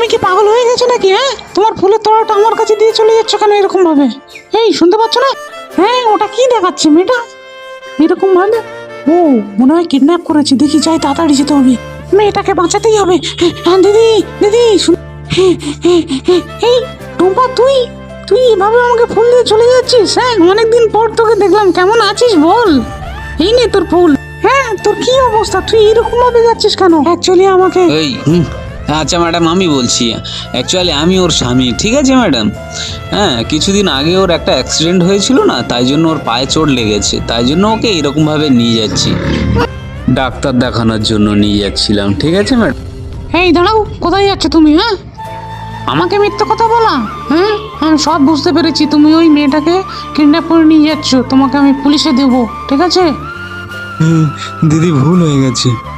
তুমি কি পাগল হয়ে গেছো নাকি? হ্যাঁ, তোমার ফুলের তোড়াটা আমার কাছে দিয়ে চলে যাচ্ছ কেন এরকম ভাবে? এই শুনতে পাচ্ছ না? হ্যাঁ, ওটা কি দেখাচ্ছে মেয়েটা এরকম ভাবে? ও মনে হয় কিডন্যাপ করেছে। দেখি যাই, তাড়াতাড়ি যেতে হবে, মেয়েটাকে বাঁচাতেই হবে। হ্যাঁ দিদি, দিদি এই টুম্পা, তুই তুই এভাবে আমাকে ফুল দিয়ে চলে যাচ্ছিস? হ্যাঁ, অনেকদিন পর তোকে দেখলাম, কেমন আছিস বল? এই নে তোর ফুল। হ্যাঁ, তোর কি অবস্থা? তুই এরকম ভাবে যাচ্ছিস কেন? অ্যাকচুয়ালি আমাকে এই আচ্ছা ম্যাডাম, আমি বলছি অ্যাকচুয়ালি আমি ওর স্বামী, ঠিক আছে ম্যাডাম? হ্যাঁ, কিছুদিন আগে ওর একটা অ্যাক্সিডেন্ট হয়েছিল না, তাই জন্য ওর পায়ে চোট লেগেছে, তাই জন্য ওকে এরকমভাবে নিয়ে যাচ্ছি, ডাক্তার দেখানোর জন্য নিয়ে যাচ্ছিলাম, ঠিক আছে ম্যাডাম? এই দাঁড়াও, কোথায় যাচ্ছ তুমি? হ্যাঁ, আমাকে মিথ্যে কথা বলা? হ্যাঁ, আমি সব বুঝতে পেরেছি। তুমি ওই মেয়েটাকে কিডন্যাপ করে নিয়ে যাচ্ছ, তোমাকে আমি পুলিশে দেবো, ঠিক আছে? দিদি ভুল হয়ে গেছে।